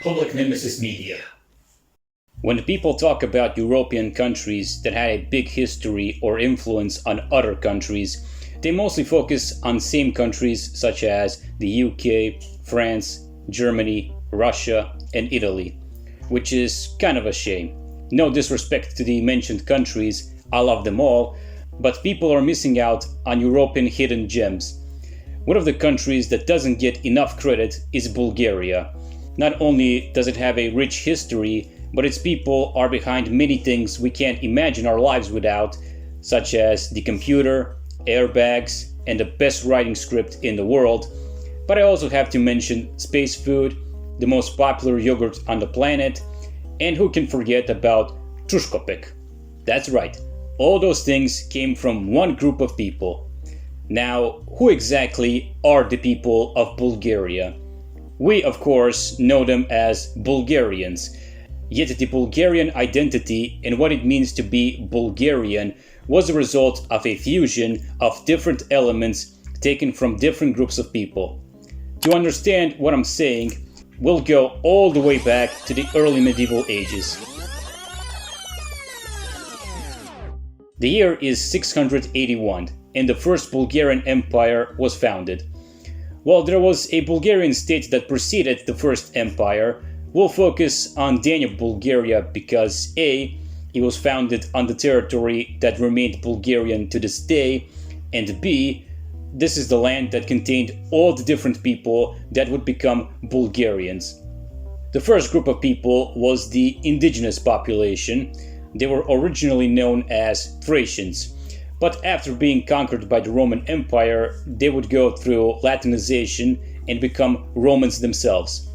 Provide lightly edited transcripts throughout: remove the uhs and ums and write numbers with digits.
Public Nemesis Media. When people talk about European countries that had a big history or influence on other countries, they mostly focus on same countries such as the UK, France, Germany, Russia, and Italy, which is kind of a shame. No disrespect to the mentioned countries, I love them all, but people are missing out on European hidden gems. One of the countries that doesn't get enough credit is Bulgaria. Not only does it have a rich history, but its people are behind many things we can't imagine our lives without, such as the computer, airbags, and the best writing script in the world. But I also have to mention space food, the most popular yogurt on the planet, and who can forget about truskopek. That's right, all those things came from one group of people. Now, who exactly are the people of Bulgaria? We, of course, know them as Bulgarians. Yet the Bulgarian identity and what it means to be Bulgarian was a result of a fusion of different elements taken from different groups of people. To understand what I'm saying, we'll go all the way back to the early medieval ages. The year is 681, and the First Bulgarian Empire was founded. While there was a Bulgarian state that preceded the First Empire, we'll focus on Danube, Bulgaria because A, it was founded on the territory that remained Bulgarian to this day, and B, this is the land that contained all the different people that would become Bulgarians. The first group of people was the indigenous population. They were originally known as Thracians. But after being conquered by the Roman Empire, they would go through Latinization and become Romans themselves.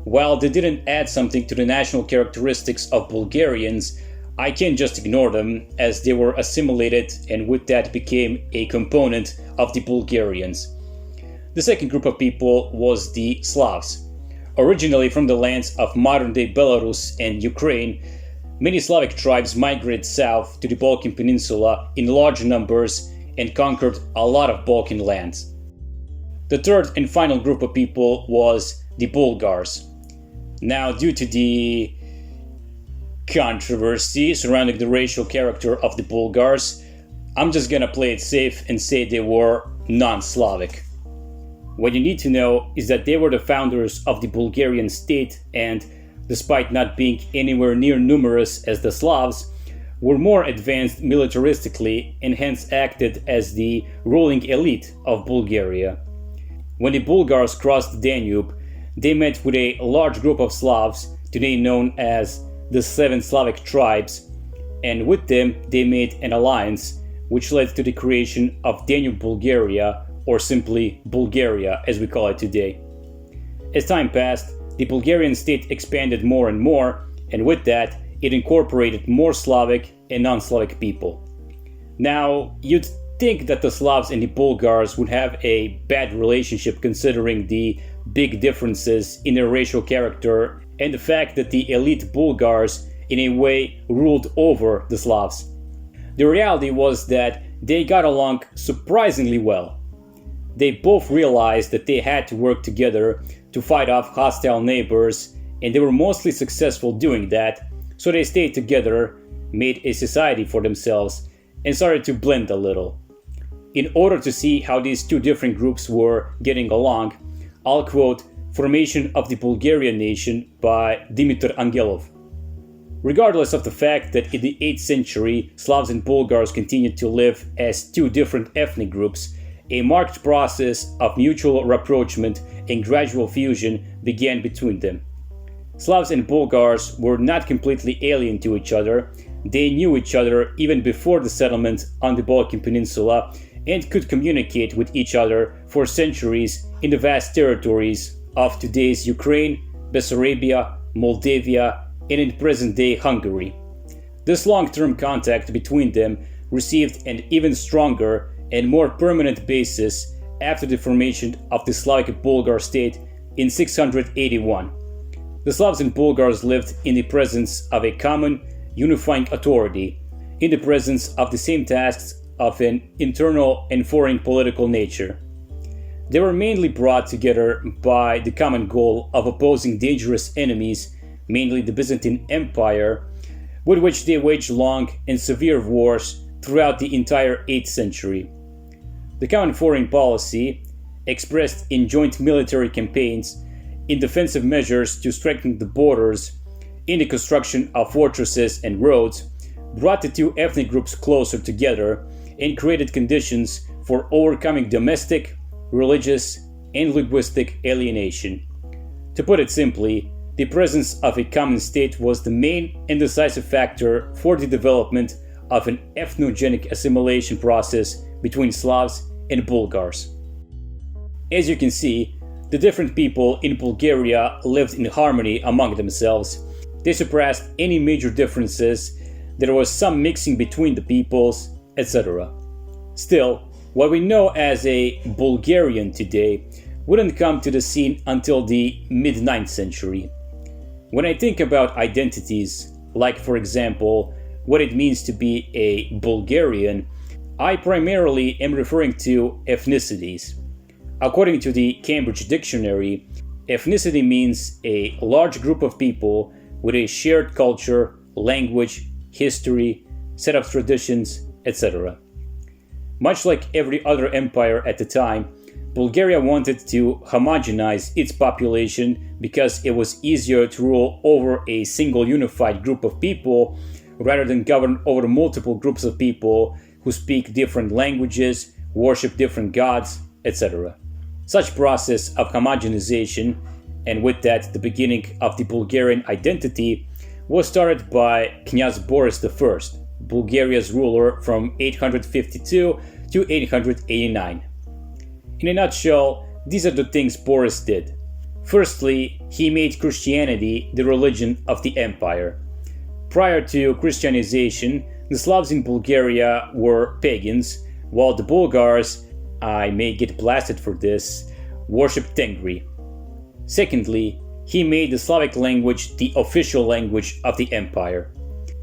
While they didn't add something to the national characteristics of Bulgarians, I can't just ignore them, as they were assimilated and with that became a component of the Bulgarians. The second group of people was the Slavs. Originally from the lands of modern-day Belarus and Ukraine, many Slavic tribes migrated south to the Balkan Peninsula in large numbers and conquered a lot of Balkan lands. The third and final group of people was the Bulgars. Now, due to the controversy surrounding the racial character of the Bulgars, I'm just gonna play it safe and say they were non-Slavic. What you need to know is that they were the founders of the Bulgarian state and, despite not being anywhere near numerous as the Slavs, were more advanced militaristically and hence acted as the ruling elite of Bulgaria. When the Bulgars crossed the Danube, they met with a large group of Slavs, today known as the Seven Slavic Tribes, and with them they made an alliance which led to the creation of Danube Bulgaria, or simply Bulgaria as we call it today. As time passed, the Bulgarian state expanded more and more, and with that, it incorporated more Slavic and non-Slavic people. Now, you'd think that the Slavs and the Bulgars would have a bad relationship considering the big differences in their racial character and the fact that the elite Bulgars in a way ruled over the Slavs. The reality was that they got along surprisingly well. They both realized that they had to work together to fight off hostile neighbors, and they were mostly successful doing that, so they stayed together, made a society for themselves, and started to blend a little. In order to see how these two different groups were getting along, I'll quote Formation of the Bulgarian Nation by Dimitar Angelov. Regardless of the fact that in the 8th century Slavs and Bulgars continued to live as two different ethnic groups, a marked process of mutual rapprochement and gradual fusion began between them. Slavs and Bulgars were not completely alien to each other. They knew each other even before the settlement on the Balkan Peninsula and could communicate with each other for centuries in the vast territories of today's Ukraine, Bessarabia, Moldavia, and in present-day Hungary. This long-term contact between them received an even stronger and more permanent basis after the formation of the Slavic Bulgar state in 681. The Slavs and Bulgars lived in the presence of a common, unifying authority, in the presence of the same tasks of an internal and foreign political nature. They were mainly brought together by the common goal of opposing dangerous enemies, mainly the Byzantine Empire, with which they waged long and severe wars throughout the entire 8th century. The common foreign policy, expressed in joint military campaigns, in defensive measures to strengthen the borders, in the construction of fortresses and roads, brought the two ethnic groups closer together and created conditions for overcoming domestic, religious, and linguistic alienation. To put it simply, the presence of a common state was the main and decisive factor for the development of an ethnogenic assimilation process between Slavs and Bulgars. As you can see, the different people in Bulgaria lived in harmony among themselves. They surpassed any major differences, there was some mixing between the peoples, etc. Still, what we know as a Bulgarian today wouldn't come to the scene until the mid-9th century. When I think about identities, like for example, what it means to be a Bulgarian, I primarily am referring to ethnicities. According to the Cambridge Dictionary, ethnicity means a large group of people with a shared culture, language, history, set of traditions, etc. Much like every other empire at the time, Bulgaria wanted to homogenize its population because it was easier to rule over a single unified group of people rather than govern over multiple groups of people who speak different languages, worship different gods, etc. Such process of homogenization, and with that the beginning of the Bulgarian identity, was started by Knyaz Boris I, Bulgaria's ruler from 852 to 889. In a nutshell, these are the things Boris did. Firstly, he made Christianity the religion of the empire. Prior to Christianization, the Slavs in Bulgaria were pagans, while the Bulgars, I may get blasted for this, worshipped Tengri. Secondly, he made the Slavic language the official language of the empire.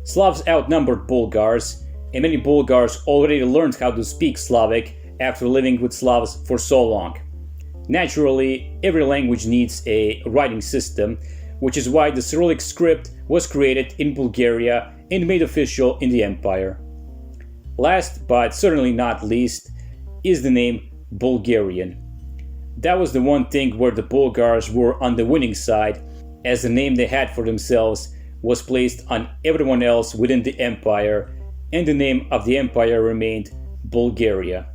Slavs outnumbered Bulgars, and many Bulgars already learned how to speak Slavic after living with Slavs for so long. Naturally, every language needs a writing system, which is why the Cyrillic script was created in Bulgaria and made official in the empire. Last, but certainly not least, is the name Bulgarian. That was the one thing where the Bulgars were on the winning side, as the name they had for themselves was placed on everyone else within the empire, and the name of the empire remained Bulgaria.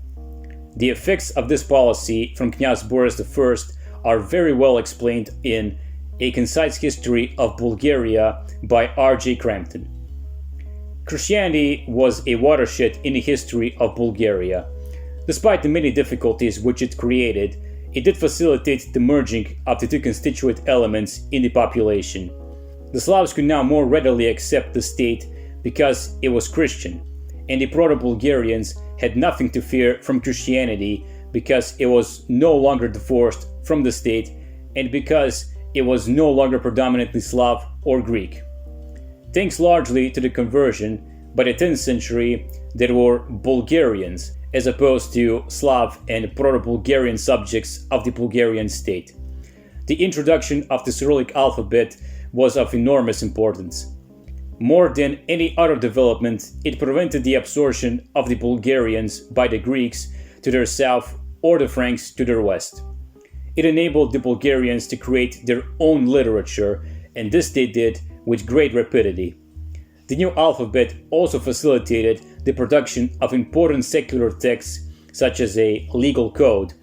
The effects of this policy from Knyaz Boris I are very well explained in A Concise History of Bulgaria by R.J. Crampton. Christianity was a watershed in the history of Bulgaria. Despite the many difficulties which it created, it did facilitate the merging of the two constituent elements in the population. The Slavs could now more readily accept the state because it was Christian, and the Proto-Bulgarians had nothing to fear from Christianity because it was no longer divorced from the state and because it was no longer predominantly Slav or Greek. Thanks largely to the conversion, by the 10th century there were Bulgarians as opposed to Slav and Proto-Bulgarian subjects of the Bulgarian state. The introduction of the Cyrillic alphabet was of enormous importance. More than any other development, it prevented the absorption of the Bulgarians by the Greeks to their south or the Franks to their west. It enabled the Bulgarians to create their own literature, and this they did with great rapidity. The new alphabet also facilitated the production of important secular texts such as a legal code,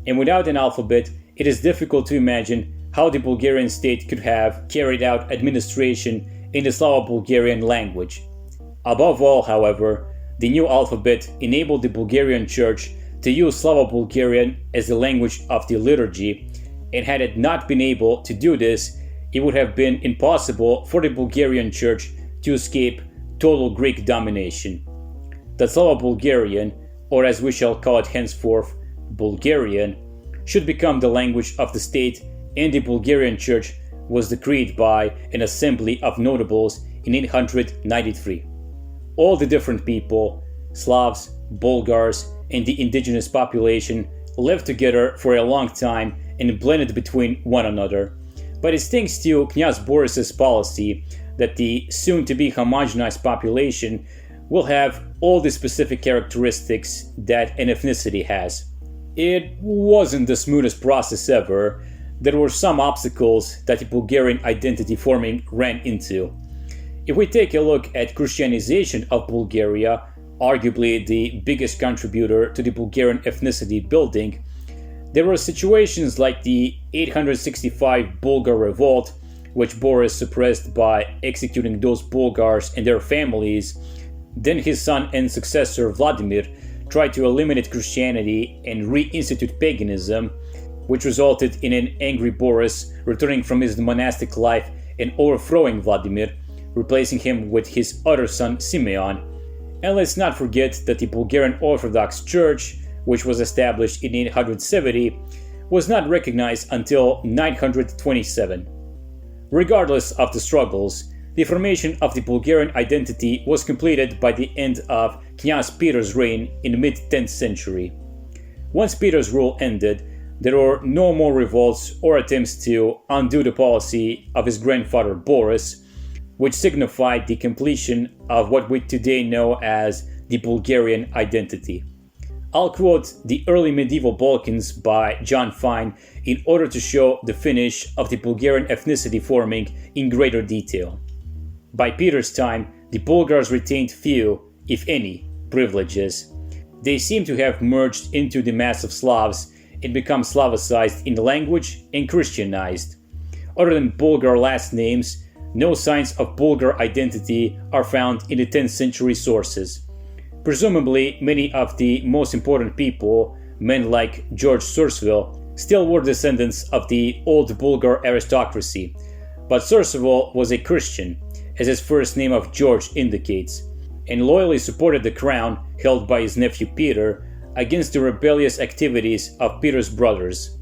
and without an alphabet it is difficult to imagine how the Bulgarian state could have carried out administration in the Slavo-Bulgarian language. Above all, however, the new alphabet enabled the Bulgarian Church to use Slavo-Bulgarian as the language of the liturgy, and had it not been able to do this, it would have been impossible for the Bulgarian Church to escape total Greek domination. The Slavo-Bulgarian, or as we shall call it henceforth, Bulgarian, should become the language of the state, and the Bulgarian Church was decreed by an assembly of notables in 893. All the different people, Slavs, Bulgars, and the indigenous population lived together for a long time and blended between one another. But it's thanks to Knyaz Boris's policy that the soon-to-be homogenized population will have all the specific characteristics that an ethnicity has. It wasn't the smoothest process ever. There were some obstacles that the Bulgarian identity forming ran into. If we take a look at Christianization of Bulgaria, arguably the biggest contributor to the Bulgarian ethnicity building, there were situations like the 865 Bulgar revolt, which Boris suppressed by executing those Bulgars and their families. Then his son and successor Vladimir tried to eliminate Christianity and reinstitute paganism, which resulted in an angry Boris returning from his monastic life and overthrowing Vladimir, replacing him with his other son Simeon. And let's not forget that the Bulgarian Orthodox Church, which was established in 870, was not recognized until 927. Regardless of the struggles, the formation of the Bulgarian identity was completed by the end of Knyaz Peter's reign in the mid-10th century. Once Peter's rule ended, there were no more revolts or attempts to undo the policy of his grandfather Boris, which signified the completion of what we today know as the Bulgarian identity. I'll quote The Early Medieval Balkans by John Fine in order to show the finish of the Bulgarian ethnicity forming in greater detail. By Peter's time, the Bulgars retained few, if any, privileges. They seem to have merged into the mass of Slavs and become Slavicized in language and Christianized. Other than Bulgar last names, no signs of Bulgar identity are found in the 10th century sources. Presumably, many of the most important people, men like George Sourceville, still were descendants of the old Bulgar aristocracy, but Sourceville was a Christian, as his first name of George indicates, and loyally supported the crown held by his nephew Peter against the rebellious activities of Peter's brothers.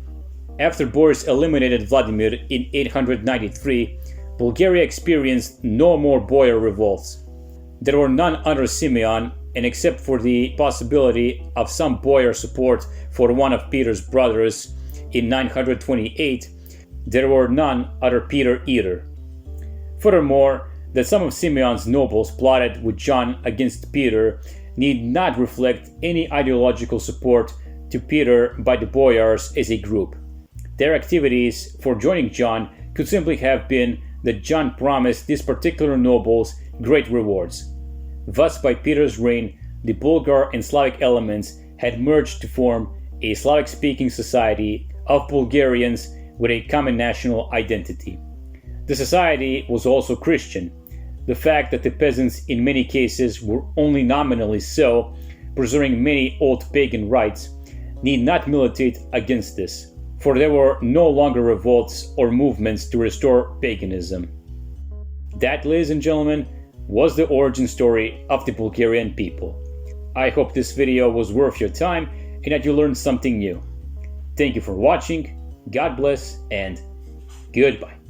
After Boris eliminated Vladimir in 893, Bulgaria experienced no more boyar revolts. There were none under Simeon, and except for the possibility of some boyar support for one of Peter's brothers in 928, there were none under Peter either. Furthermore, that some of Simeon's nobles plotted with John against Peter need not reflect any ideological support to Peter by the boyars as a group. Their activities for joining John could simply have been that John promised these particular nobles great rewards. Thus, by Peter's reign, the Bulgar and Slavic elements had merged to form a Slavic-speaking society of Bulgarians with a common national identity. The society was also Christian. The fact that the peasants in many cases were only nominally so, preserving many old pagan rites, need not militate against this, for there were no longer revolts or movements to restore paganism. That, ladies and gentlemen, was the origin story of the Bulgarian people. I hope this video was worth your time and that you learned something new. Thank you for watching, God bless, and goodbye.